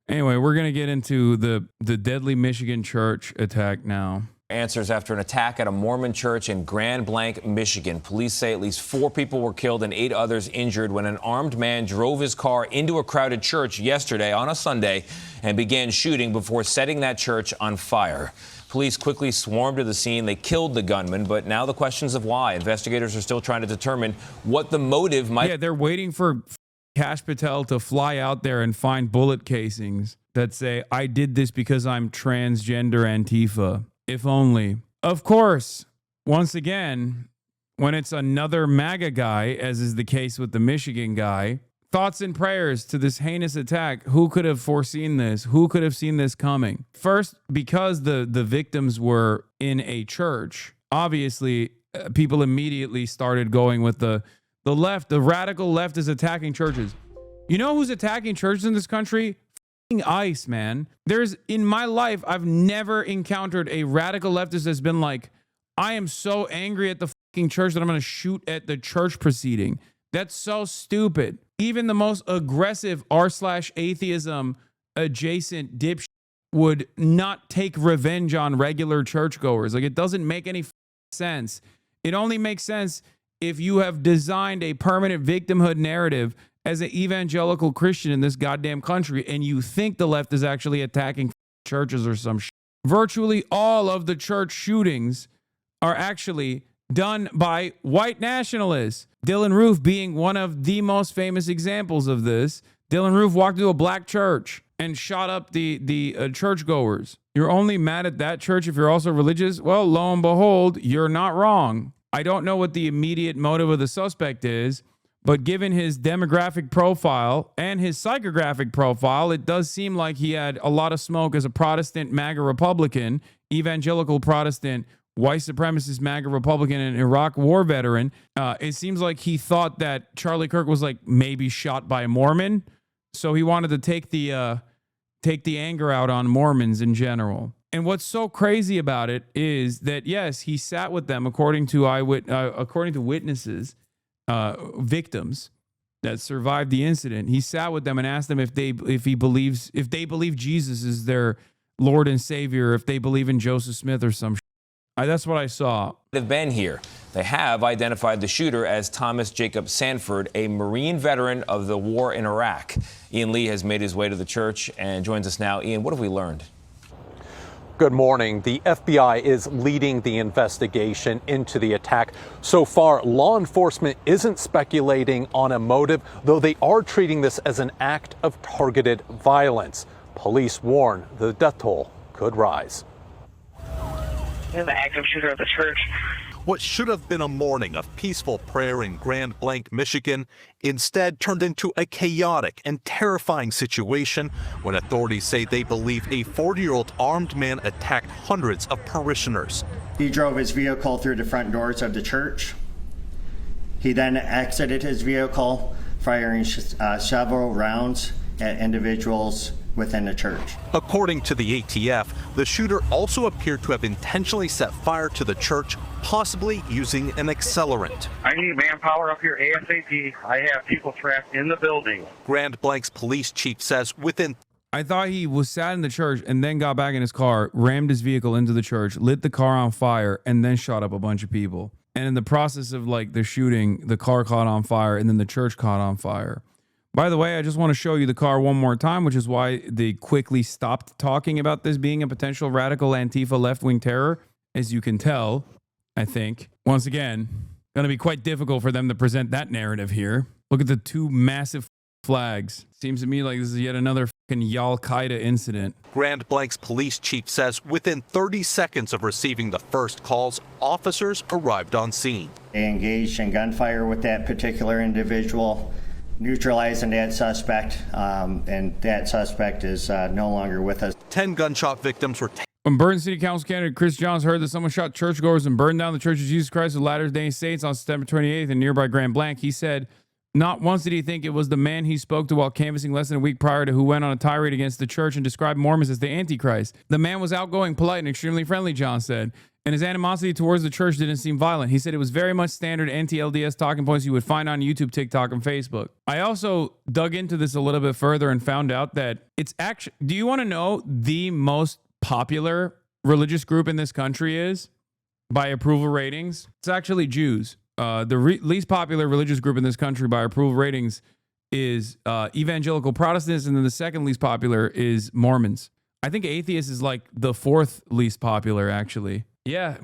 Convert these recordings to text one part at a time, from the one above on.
Anyway, we're going to get into the deadly Michigan church attack now. Answers after an attack at a Mormon church in Grand Blanc, Michigan. Police say at least 4 people were killed and 8 others injured when an armed man drove his car into a crowded church yesterday on a Sunday and began shooting before setting that church on fire. Police quickly swarmed to the scene. They killed the gunman, but now the questions of why. Investigators are still trying to determine what the motive might be. Yeah, they're waiting for Kash Patel to fly out there and find bullet casings that say, I did this because I'm transgender Antifa. If only. Of course, once again, when it's another MAGA guy, as is the case with the Michigan guy, thoughts and prayers to this heinous attack. Who could have foreseen this? Who could have seen this coming? First, because the victims were in a church, obviously, people immediately started going with the left. The radical left is attacking churches. You know who's attacking churches in this country? ICE, man. In my life, I've never encountered a radical leftist that's been like, I am so angry at the fucking church that I'm going to shoot at the church proceeding. That's so stupid. Even the most aggressive r/atheism adjacent dipshit would not take revenge on regular churchgoers. Like, it doesn't make any sense. It only makes sense if you have designed a permanent victimhood narrative as an evangelical Christian in this goddamn country, and you think the left is actually attacking churches or some shit. Virtually all of the church shootings are actually done by white nationalists. Dylan Roof being one of the most famous examples of this. Dylan Roof walked into a black church and shot up the churchgoers. You're only mad at that church if you're also religious? Well, lo and behold, you're not wrong. I don't know what the immediate motive of the suspect is, but given his demographic profile and his psychographic profile, it does seem like he had a lot of smoke as a Protestant MAGA Republican, evangelical Protestant, white supremacist MAGA Republican, and Iraq war veteran. It seems like he thought that Charlie Kirk was like maybe shot by a Mormon, so he wanted to take the anger out on Mormons in general. And what's so crazy about it is that yes, he sat with them according to witnesses. Victims that survived the incident. He sat with them and asked them if they believe Jesus is their Lord and Savior, if they believe in Joseph Smith or some shit. That's what I saw. Have been here. They have identified the shooter as Thomas Jacob Sanford, a Marine veteran of the war in Iraq. Ian Lee has made his way to the church and joins us now. Ian, what have we learned? Good morning. The FBI is leading the investigation into the attack. So far, law enforcement isn't speculating on a motive, though they are treating this as an act of targeted violence. Police warn the death toll could rise. The active shooter at the church. What should have been a morning of peaceful prayer in Grand Blanc, Michigan, instead turned into a chaotic and terrifying situation when authorities say they believe a 40-year-old armed man attacked hundreds of parishioners. He drove his vehicle through the front doors of the church. He then exited his vehicle, firing several rounds at individuals within the church. According to the ATF, the shooter also appeared to have intentionally set fire to the church, possibly using an accelerant. I need manpower up here ASAP. I have people trapped in the building. Grand Blanc's police chief says within... I thought he was sat in the church and then got back in his car, rammed his vehicle into the church, lit the car on fire, and then shot up a bunch of people. And in the process of like the shooting, the car caught on fire and then the church caught on fire. By the way, I just want to show you the car one more time, which is why they quickly stopped talking about this being a potential radical Antifa left-wing terror. As you can tell, I think, once again, going to be quite difficult for them to present that narrative here. Look at the 2 massive flags. Seems to me like this is yet another fucking Al-Qaeda incident. Grand Blanc's police chief says within 30 seconds of receiving the first calls, officers arrived on scene. They engaged in gunfire with that particular individual, neutralizing that suspect, and that suspect is no longer with us. 10 gunshot victims were taken. When Burton City Council candidate Chris Johns heard that someone shot churchgoers and burned down the Church of Jesus Christ of Latter-day Saints on September 28th in nearby Grand Blanc, he said not once did he think it was the man he spoke to while canvassing less than a week prior to who went on a tirade against the church and described Mormons as the Antichrist. The man was outgoing, polite, and extremely friendly, John said. and his animosity towards the church didn't seem violent. He said it was very much standard anti-LDS talking points you would find on YouTube, TikTok, and Facebook. I also dug into this a little bit further and found out that it's actually, do you want to know the most popular religious group in this country is by approval ratings? It's actually Jews. The least popular religious group in this country by approval ratings is evangelical Protestants, and then the second least popular is Mormons. I think atheists is like the fourth least popular, actually. Yeah,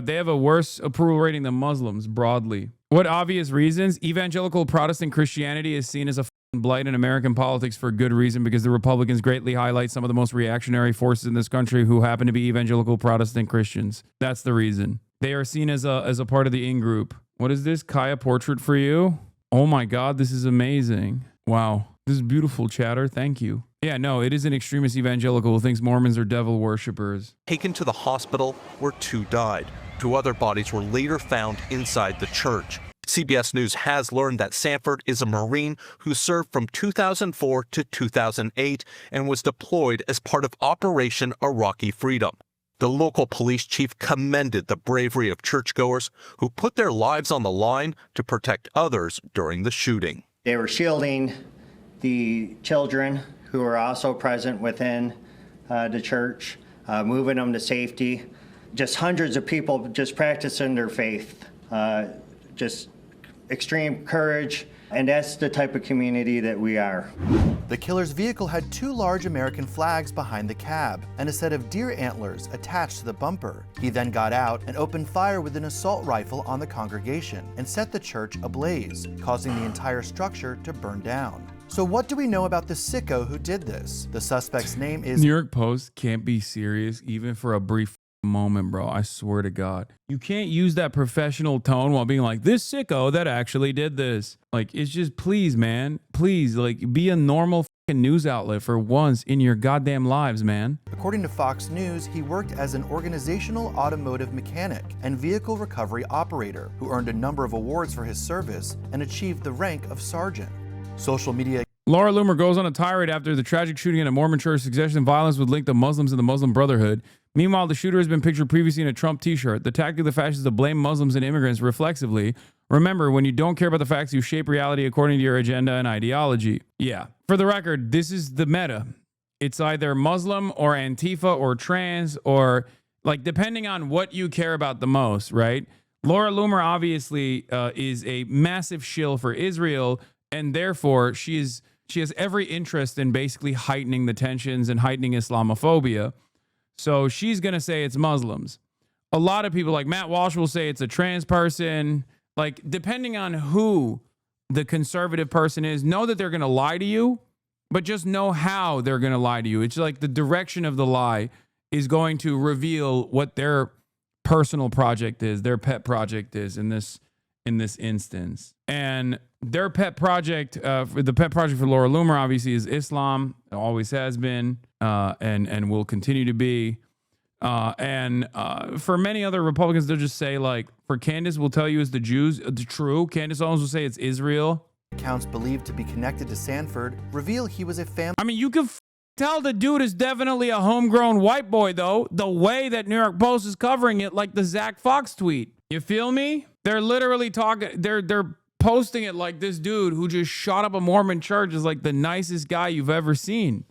they have a worse approval rating than Muslims broadly. What obvious reasons? Evangelical Protestant Christianity is seen as a blight in American politics for good reason, because the Republicans greatly highlight some of the most reactionary forces in this country who happen to be evangelical Protestant Christians. That's the reason. They are seen as a part of the in-group. What is this? Kaya portrait for you? Oh my God, this is amazing. Wow. This is beautiful, chatter. Thank you. Yeah, no, it is an extremist evangelical who thinks Mormons are devil worshippers. Taken to the hospital where 2 died. 2 other bodies were later found inside the church. CBS News has learned that Sanford is a Marine who served from 2004 to 2008 and was deployed as part of Operation Iraqi Freedom. The local police chief commended the bravery of churchgoers who put their lives on the line to protect others during the shooting. They were shielding the children who were also present within the church, moving them to safety. Just hundreds of people just practicing their faith, just extreme courage, and that's the type of community that we are. The killer's vehicle had 2 large American flags behind the cab and a set of deer antlers attached to the bumper. He then got out and opened fire with an assault rifle on the congregation and set the church ablaze, causing the entire structure to burn down. So what do we know about the sicko who did this? The suspect's name is... New York Post can't be serious even for a brief moment, bro. I swear to God. You can't use that professional tone while being like, this sicko that actually did this. Like, it's just, please, man. Please, like, be a normal fucking news outlet for once in your goddamn lives, man. According to Fox News, he worked as an organizational automotive mechanic and vehicle recovery operator who earned a number of awards for his service and achieved the rank of sergeant. Social media... Laura Loomer goes on a tirade after the tragic shooting in a Mormon church suggesting violence would link the Muslims and the Muslim Brotherhood. Meanwhile, the shooter has been pictured previously in a Trump t-shirt. The tactic of the fascists to blame Muslims and immigrants reflexively. Remember, when you don't care about the facts, you shape reality according to your agenda and ideology. Yeah. For the record, this is the meta. It's either Muslim or Antifa or trans or, like, depending on what you care about the most, right? Laura Loomer obviously is a massive shill for Israel, and therefore she has every interest in basically heightening the tensions and heightening Islamophobia. So she's going to say it's Muslims. A lot of people like Matt Walsh will say it's a trans person. Like, depending on who the conservative person is, know that they're going to lie to you, but just know how they're going to lie to you. It's like the direction of the lie is going to reveal what their personal project is, their pet project is in this instance. And their pet project, the pet project for Laura Loomer, obviously, is Islam. It always has been, and will continue to be. And for many other Republicans, they'll just say, like, for Candace, will tell you it's the Jews. True. Candace Owens will say it's Israel. Accounts believed to be connected to Sanford reveal he was a family. I mean, you can tell the dude is definitely a homegrown white boy, though, the way that New York Post is covering it, like the Zach Fox tweet. You feel me? They're literally talking, they're posting it like this dude who just shot up a Mormon church is like the nicest guy you've ever seen.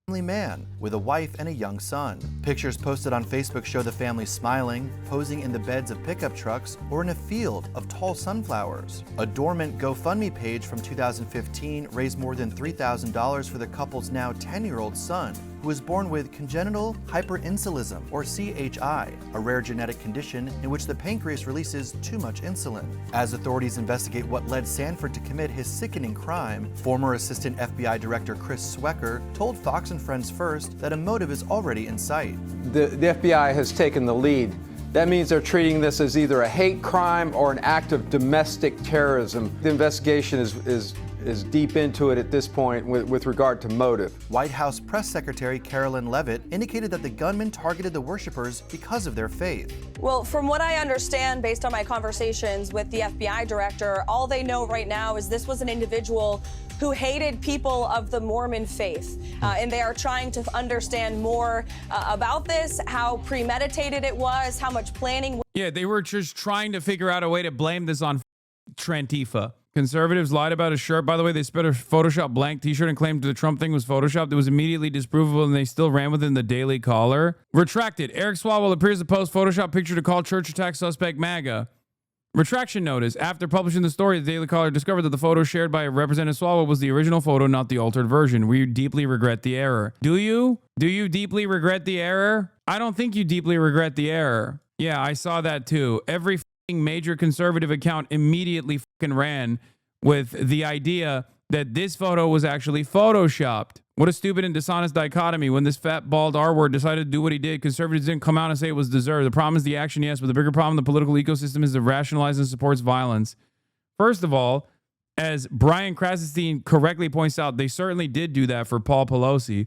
Man with a wife and a young son. Pictures posted on Facebook show the family smiling, posing in the beds of pickup trucks, or in a field of tall sunflowers. A dormant GoFundMe page from 2015 raised more than $3,000 for the couple's now 10-year-old son, who was born with congenital hyperinsulinism, or CHI, a rare genetic condition in which the pancreas releases too much insulin. As authorities investigate what led Sanford to commit his sickening crime, former Assistant FBI Director Chris Swecker told Fox and Friends First that a motive is already in sight. The FBI has taken the lead. That means they're treating this as either a hate crime or an act of domestic terrorism. The investigation is deep into it at this point with regard to motive. White House Press Secretary Carolyn Leavitt indicated that the gunman targeted the worshipers because of their faith. Well, from what I understand, based on my conversations with the FBI director, all they know right now is this was an individual who hated people of the Mormon faith. And they are trying to understand more about this, how premeditated it was, how much planning. Yeah, they were just trying to figure out a way to blame this on Trantifa. Conservatives lied about a shirt. By the way, they spread a Photoshop blank t-shirt and claimed the Trump thing was Photoshopped. It was immediately disprovable, and they still ran within the Daily Caller. Retracted. Eric Swalwell appears to post Photoshop picture to call church attack suspect MAGA. Retraction notice. After publishing the story, the Daily Caller discovered that the photo shared by Representative Swalwell was the original photo, not the altered version. We deeply regret the error. Do you? Do you deeply regret the error? I don't think you deeply regret the error. Yeah, I saw that too. Every major conservative account immediately ran with the idea that this photo was actually photoshopped. What a stupid and dishonest dichotomy. When this fat, bald R-word decided to do what he did, conservatives didn't come out and say it was deserved. The problem is the action, yes, but the bigger problem, the political ecosystem, is it rationalizes and supports violence. First of all, as Brian Krassenstein correctly points out, they certainly did do that for Paul Pelosi.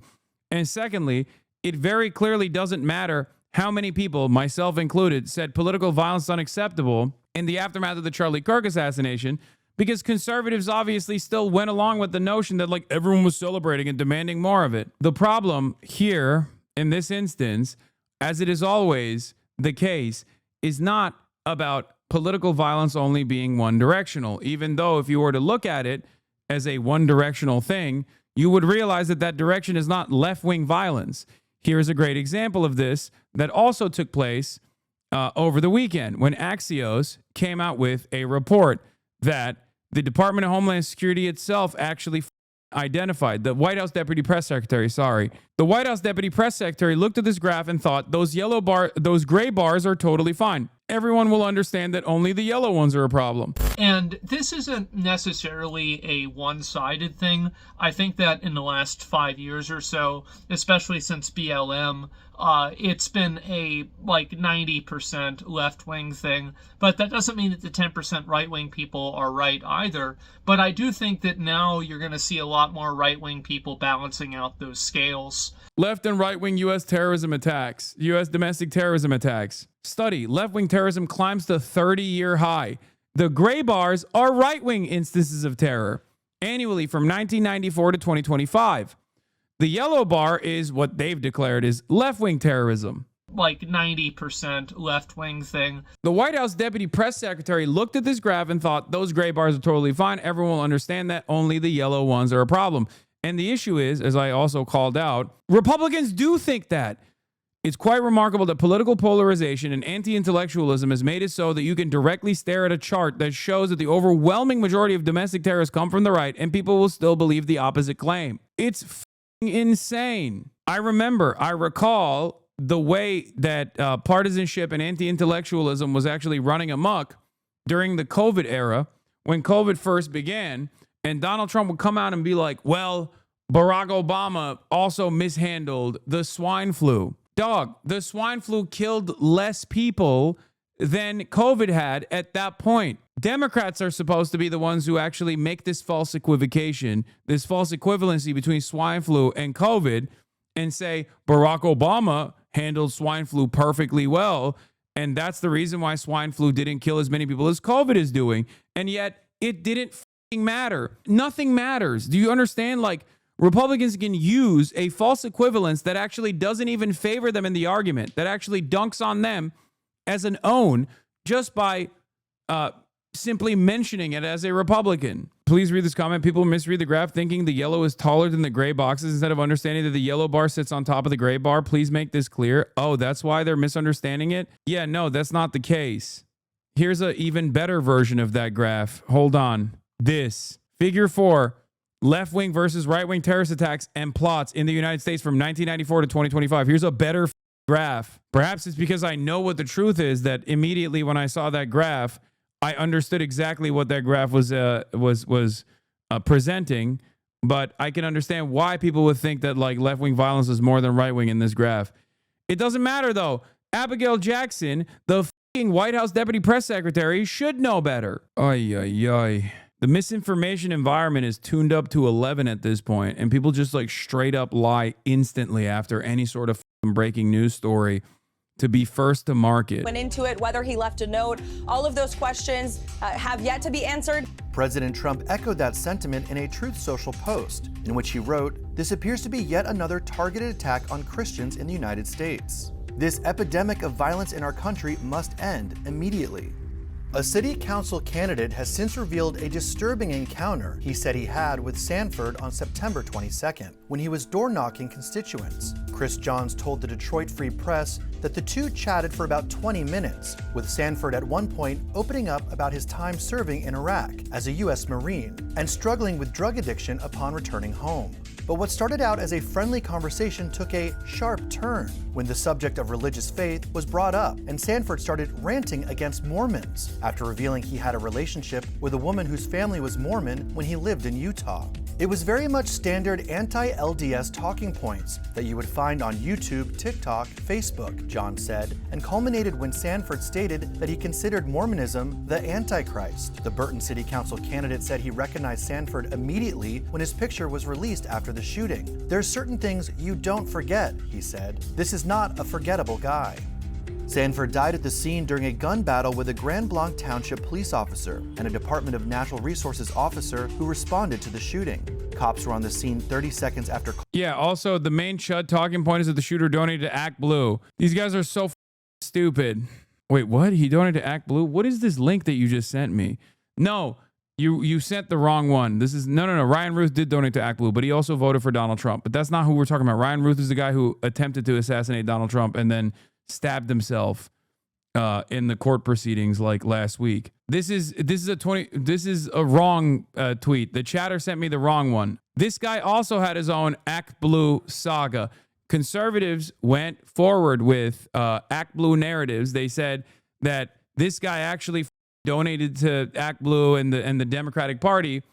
And secondly, it very clearly doesn't matter how many people, myself included, said political violence is unacceptable in the aftermath of the Charlie Kirk assassination, because conservatives obviously still went along with the notion that like everyone was celebrating and demanding more of it. The problem here, in this instance, as it is always the case, is not about political violence only being one directional, even though if you were to look at it as a one directional thing, you would realize that that direction is not left-wing violence. Here's a great example of this that also took place over the weekend when Axios came out with a report that the Department of Homeland Security itself actually identified. The White House Deputy Press Secretary, the White House Deputy Press Secretary looked at this graph and thought those those gray bars are totally fine. Everyone will understand that only the yellow ones are a problem. And this isn't necessarily a one-sided thing. I think that in the last 5 years or so, especially since BLM, it's been a like 90% left-wing thing. But that doesn't mean that the 10% right-wing people are right either. But I do think that now you're going to see a lot more right-wing people balancing out those scales. Left and right-wing U.S. terrorism attacks, U.S. domestic terrorism attacks. Study, left-wing terrorism climbs to 30-year high. The gray bars are right-wing instances of terror annually from 1994 to 2025. The yellow bar is what they've declared is left-wing terrorism. Like 90% left-wing thing. The White House Deputy Press Secretary looked at this graph and thought those gray bars are totally fine. Everyone will understand that only the yellow ones are a problem. And the issue is, as I also called out, Republicans do think that. It's quite remarkable that political polarization and anti-intellectualism has made it so that you can directly stare at a chart that shows that the overwhelming majority of domestic terrorists come from the right, and people will still believe the opposite claim. It's f***ing insane. I recall the way that partisanship and anti-intellectualism was actually running amok during the COVID era, when COVID first began, and Donald Trump would come out and be like, well, Barack Obama also mishandled the swine flu. Dog, the swine flu killed less people than COVID had at that point. Democrats are supposed to be the ones who actually make this false equivocation, this false equivalency between swine flu and COVID, and say Barack Obama handled swine flu perfectly well, and that's the reason why swine flu didn't kill as many people as COVID is doing. And yet it didn't f***ing matter. Nothing matters. Do you understand? Like, Republicans can use a false equivalence that actually doesn't even favor them in the argument, that actually dunks on them as an own just by simply mentioning it as a Republican. Please read this comment. People misread the graph thinking the yellow is taller than the gray boxes instead of understanding that the yellow bar sits on top of the gray bar. Please make this clear. Oh, that's why they're misunderstanding it? Yeah, no, that's not the case. Here's an even better version of that graph. Hold on. This. Figure 4. Left-wing versus right-wing terrorist attacks and plots in the United States from 1994 to 2025. Here's a better graph. Perhaps it's because I know what the truth is that immediately when I saw that graph, I understood exactly what that graph was presenting. But I can understand why people would think that like left-wing violence is more than right-wing in this graph. It doesn't matter though. Abigail Jackson, the fucking White House Deputy Press Secretary, should know better. Ay, ay, ay. The misinformation environment is tuned up to 11 at this point, and people just like straight up lie instantly after any sort of breaking news story to be first to market. Went into it, whether he left a note, all of those questions have yet to be answered. President Trump echoed that sentiment in a Truth Social post, in which he wrote, "This appears to be yet another targeted attack on Christians in the United States. This epidemic of violence in our country must end immediately." A city council candidate has since revealed a disturbing encounter he said he had with Sanford on September 22nd, when he was door-knocking constituents. Chris Johns told the Detroit Free Press that the two chatted for about 20 minutes, with Sanford at one point opening up about his time serving in Iraq as a U.S. Marine and struggling with drug addiction upon returning home. But what started out as a friendly conversation took a sharp turn when the subject of religious faith was brought up and Sanford started ranting against Mormons after revealing he had a relationship with a woman whose family was Mormon when he lived in Utah. It was very much standard anti-LDS talking points that you would find on YouTube, TikTok, Facebook, John said, and culminated when Sanford stated that he considered Mormonism the Antichrist. The Burton City Council candidate said he recognized Sanford immediately when his picture was released after the shooting. "There's certain things you don't forget," he said. "This is not a forgettable guy." Sanford died at the scene during a gun battle with a Grand Blanc Township police officer and a Department of Natural Resources officer who responded to the shooting. Cops were on the scene 30 seconds after. Yeah, also, the main Chud talking point is that the shooter donated to Act Blue. These guys are so stupid. Wait, what? He donated to Act Blue? What is this link that you just sent me? No, you sent the wrong one. This is no. Ryan Ruth did donate to Act Blue, but he also voted for Donald Trump. But that's not who we're talking about. Ryan Ruth is the guy who attempted to assassinate Donald Trump and then stabbed himself in the court proceedings like last week. This is a wrong tweet. The chatter sent me the wrong one. This guy also had his own Act Blue saga. Conservatives went forward with Act Blue narratives. They said that this guy actually donated to Act Blue and the Democratic Party.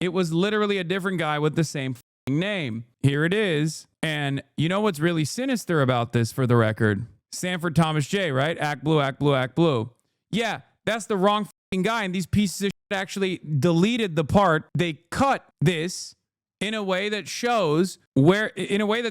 It was literally a different guy with the same name. Here it is. And you know what's really sinister about this, for the record? Sanford Thomas J, right? Act Blue, Act Blue, Act Blue. Yeah, that's the wrong guy. And these pieces of shit actually deleted the part. They cut this in a way that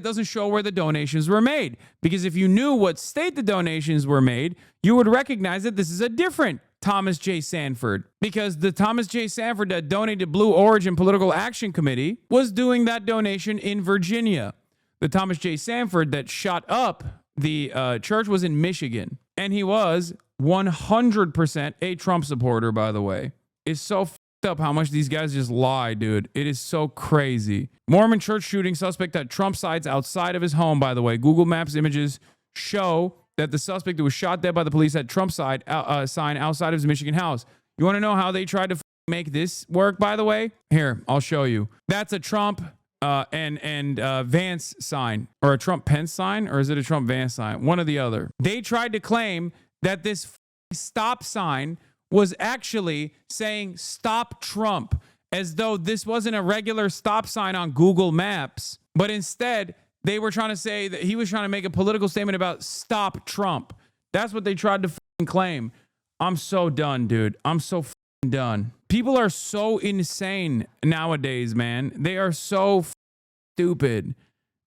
doesn't show where the donations were made. Because if you knew what state the donations were made, you would recognize that this is a different Thomas J. Sanford. Because the Thomas J. Sanford that donated Blue Origin Political Action Committee was doing that donation in Virginia. The Thomas J. Sanford that shot up the church was in Michigan, and he was 100% a Trump supporter, by the way. It's so f***ed up how much these guys just lie, dude. It is so crazy. Mormon church shooting suspect at Trump sites outside of his home, by the way. Google Maps images show that the suspect who was shot dead by the police at Trump sign outside of his Michigan house. You want to know how they tried to make this work, by the way? Here, I'll show you. That's a Trump and Vance sign, or a Trump Pence sign, or is it a Trump Vance sign? One or the other. They tried to claim that this stop sign was actually saying stop Trump, as though this wasn't a regular stop sign on Google Maps, but instead they were trying to say that he was trying to make a political statement about stop Trump. That's what they tried to claim. I'm so done, dude. I'm so done. People are so insane nowadays, man. They are so stupid.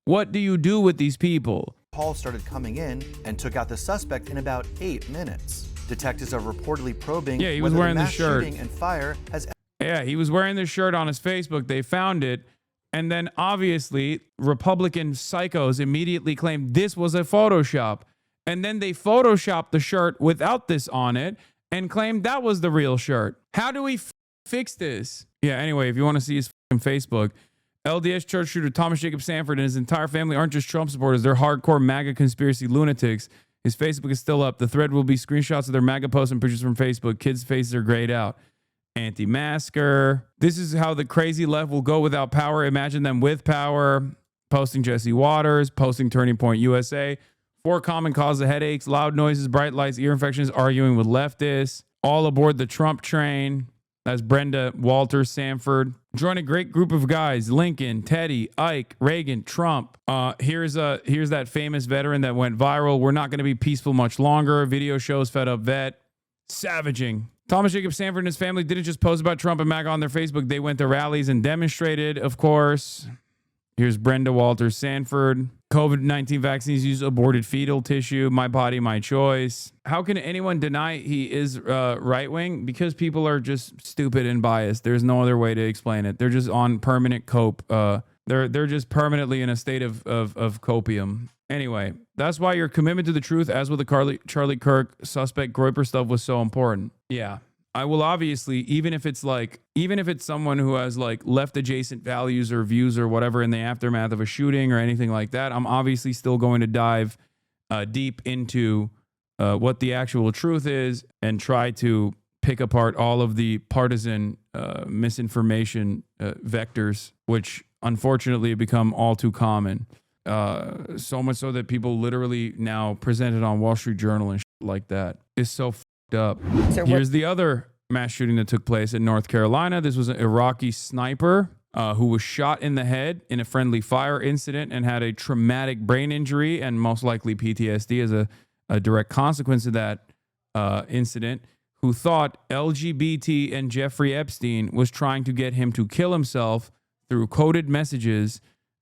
What do you do with these people? Paul started coming in and took out the suspect in about 8 minutes. Detectives are reportedly probing he was whether wearing the the mass shirt. shooting and fire has. Yeah, he was wearing this shirt on his Facebook. They found it. And then obviously Republican psychos immediately claimed this was a Photoshop. And then they Photoshopped the shirt without this on it and claimed that was the real shirt. How do we fix this? Yeah, anyway, if you want to see his Facebook, LDS church shooter Thomas Jacob Sanford and his entire family aren't just Trump supporters. They're hardcore MAGA conspiracy lunatics. His Facebook is still up. The thread will be screenshots of their MAGA posts and pictures from Facebook. Kids' faces are grayed out. Anti-masker. This is how the crazy left will go without power. Imagine them with power. Posting Jesse Waters. Posting Turning Point USA. 4 common causes of headaches, loud noises, bright lights, ear infections, arguing with leftists. All aboard the Trump train. That's Brenda Walters Sanford. Join a great group of guys. Lincoln, Teddy, Ike, Reagan, Trump. Here's that famous veteran that went viral. We're not going to be peaceful much longer. Video shows fed up vet. Savaging. Thomas Jacob Sanford and his family didn't just post about Trump and MAGA on their Facebook. They went to rallies and demonstrated, of course. Here's Brenda Walters Sanford. COVID-19 vaccines use aborted fetal tissue. My body, my choice. How can anyone deny he is right-wing? Because people are just stupid and biased. There's no other way to explain it. They're just on permanent cope. They're just permanently in a state of copium. Anyway, that's why your commitment to the truth, as with the Charlie Kirk suspect Groyper stuff, was so important. Yeah. I will obviously, even if it's someone who has like left adjacent values or views or whatever in the aftermath of a shooting or anything like that, I'm obviously still going to dive deep into what the actual truth is and try to pick apart all of the partisan misinformation vectors, which unfortunately have become all too common. So much so that people literally now present it on Wall Street Journal and shit like that. It's so up. Here's the other mass shooting that took place in North Carolina. This was an Iraqi sniper who was shot in the head in a friendly fire incident and had a traumatic brain injury and most likely PTSD as a direct consequence of that incident, who thought LGBT and Jeffrey Epstein was trying to get him to kill himself through coded messages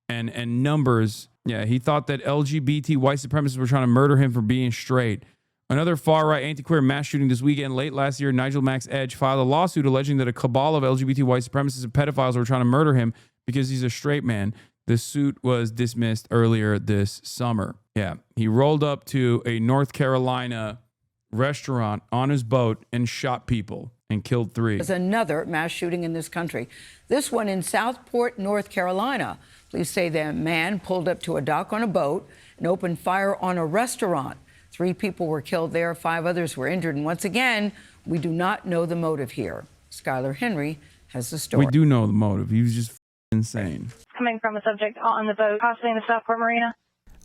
and numbers. Yeah, he thought that LGBT white supremacists were trying to murder him for being straight. Another far-right anti-queer mass shooting this weekend. Late last year, Nigel Max Edge filed a lawsuit alleging that a cabal of LGBT white supremacists and pedophiles were trying to murder him because he's a straight man. The suit was dismissed earlier this summer. Yeah, he rolled up to a North Carolina restaurant on his boat and shot people and killed 3. There's another mass shooting in this country. This one in Southport, North Carolina. Police say the man pulled up to a dock on a boat and opened fire on a restaurant. 3 people were killed there, 5 others were injured. And once again, we do not know the motive here. Skylar Henry has the story. We do know the motive. He was just insane. Coming from a subject on the boat, possibly in the Southport Marina.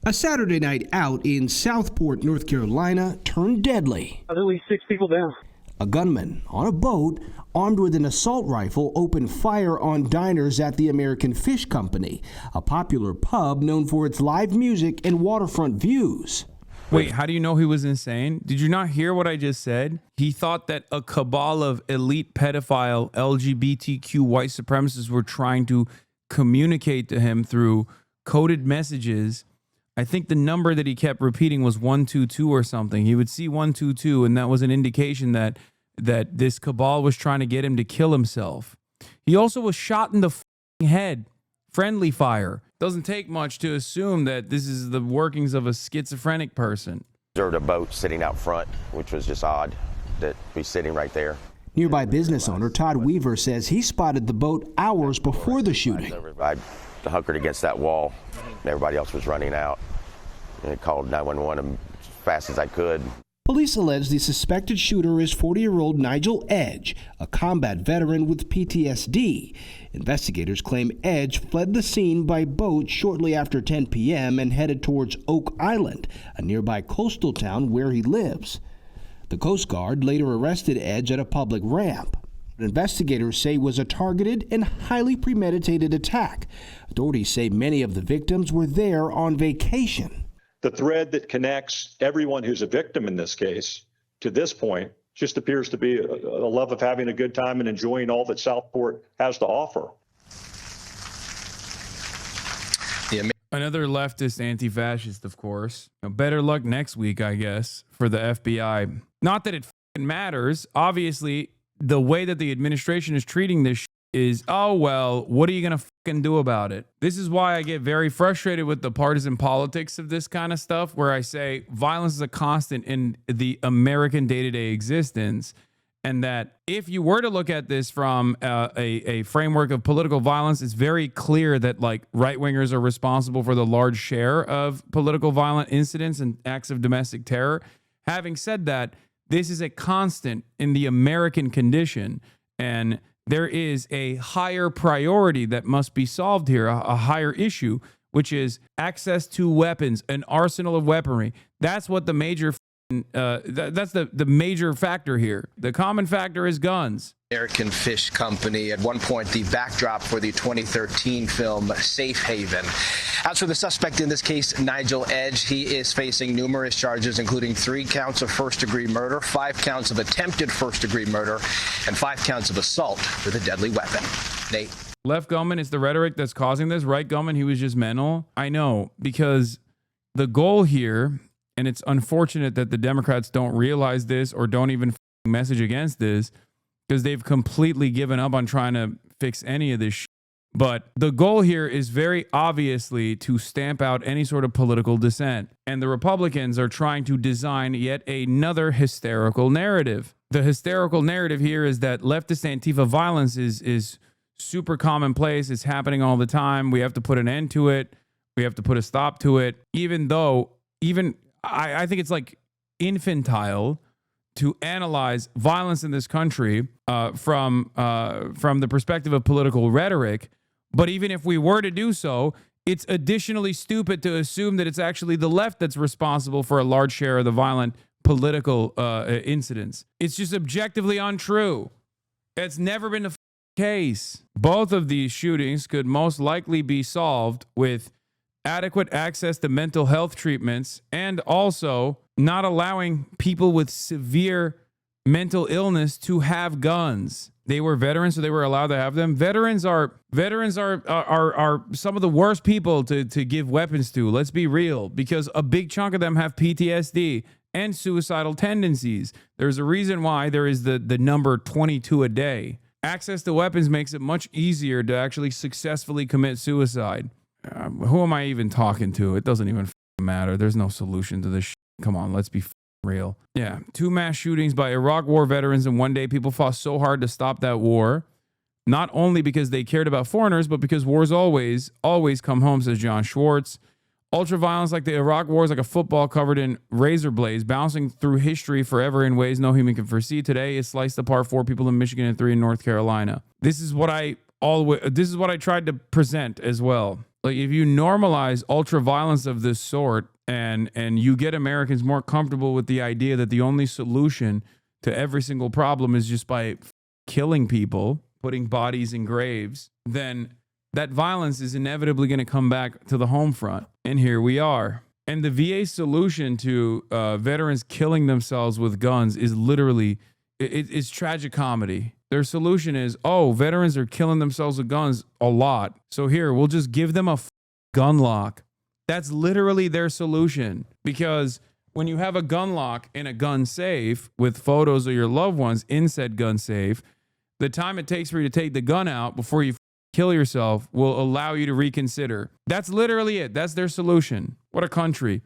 A Saturday night out in Southport, North Carolina, turned deadly. There's at least 6 people down. A gunman on a boat, armed with an assault rifle, opened fire on diners at the American Fish Company, a popular pub known for its live music and waterfront views. Wait, how do you know he was insane? Did you not hear what I just said? He thought that a cabal of elite pedophile LGBTQ white supremacists were trying to communicate to him through coded messages. I think the number that he kept repeating was 122 or something. He would see 122, and that was an indication that this cabal was trying to get him to kill himself. He also was shot in the head. Friendly fire. Doesn't take much to assume that this is the workings of a schizophrenic person. There's a boat sitting out front, which was just odd that we're sitting right there. Nearby business owner Todd Weaver says he spotted the boat hours before the shooting. I hunkered against that wall, and everybody else was running out. And I called 911 as fast as I could. Police allege the suspected shooter is 40-year-old Nigel Edge, a combat veteran with PTSD. Investigators claim Edge fled the scene by boat shortly after 10 p.m. and headed towards Oak Island, a nearby coastal town where he lives. The Coast Guard later arrested Edge at a public ramp. Investigators say it was a targeted and highly premeditated attack. Authorities say many of the victims were there on vacation. The thread that connects everyone who's a victim in this case to this point just appears to be a love of having a good time and enjoying all that Southport has to offer. Another leftist anti-fascist, of course. Better luck next week, I guess, for the FBI. Not that it matters. Obviously, the way that the administration is treating this is, oh, well, what are you going to do about it? This is why I get very frustrated with the partisan politics of this kind of stuff, where I say violence is a constant in the American day-to-day existence, and that if you were to look at this from a framework of political violence, it's very clear that like right-wingers are responsible for the large share of political violent incidents and acts of domestic terror. Having said that, this is a constant in the American condition, and there is a higher priority that must be solved here, a higher issue, which is access to weapons, an arsenal of weaponry. That's what the major, that's the major factor here. The common factor is guns. American Fish Company, at one point the backdrop for the 2013 film Safe Haven. As for the suspect in this case, Nigel Edge, he is facing numerous charges, including 3 counts of first-degree murder, 5 counts of attempted first-degree murder, and 5 counts of assault with a deadly weapon. Nate. Left gunman is the rhetoric that's causing this. Right gunman, he was just mental. I know, because the goal here, and it's unfortunate that the Democrats don't realize this or don't even message against this, because they've completely given up on trying to fix any of this shit. But the goal here is very obviously to stamp out any sort of political dissent. And the Republicans are trying to design yet another hysterical narrative. The hysterical narrative here is that leftist Antifa violence is super commonplace. It's happening all the time. We have to put an end to it. We have to put a stop to it. Even though, I think it's like infantile to analyze violence in this country from the perspective of political rhetoric. But even if we were to do so, it's additionally stupid to assume that it's actually the left that's responsible for a large share of the violent political incidents. It's just objectively untrue. It's never been the case. Both of these shootings could most likely be solved with adequate access to mental health treatments and also not allowing people with severe mental illness to have guns. They were veterans, so they were allowed to have them. Veterans are some of the worst people to give weapons to. Let's be real, because a big chunk of them have PTSD and suicidal tendencies. There's a reason why there is the number 22 a day. Access to weapons makes it much easier to actually successfully commit suicide. Who am I even talking to? It doesn't even matter. There's no solution to this shit. Come on, let's be real. Yeah, 2 mass shootings by Iraq War veterans in one day. People fought so hard to stop that war, not only because they cared about foreigners, but because wars always come home, says John Schwartz. Ultra-violence like the Iraq War is like a football covered in razor blades, bouncing through history forever in ways no human can foresee. Today, it sliced apart 4 people in Michigan and 3 in North Carolina. This is what I tried to present as well. Like, if you normalize ultra-violence of this sort, and you get Americans more comfortable with the idea that the only solution to every single problem is just by killing people, putting bodies in graves, then that violence is inevitably going to come back to the home front. And here we are. And the VA solution to veterans killing themselves with guns is literally, it's tragic comedy. Their solution is, veterans are killing themselves with guns a lot, so here, we'll just give them a gun lock. That's literally their solution, because when you have a gun lock in a gun safe with photos of your loved ones in said gun safe, the time it takes for you to take the gun out before you kill yourself will allow you to reconsider. That's literally it. That's their solution. What a country.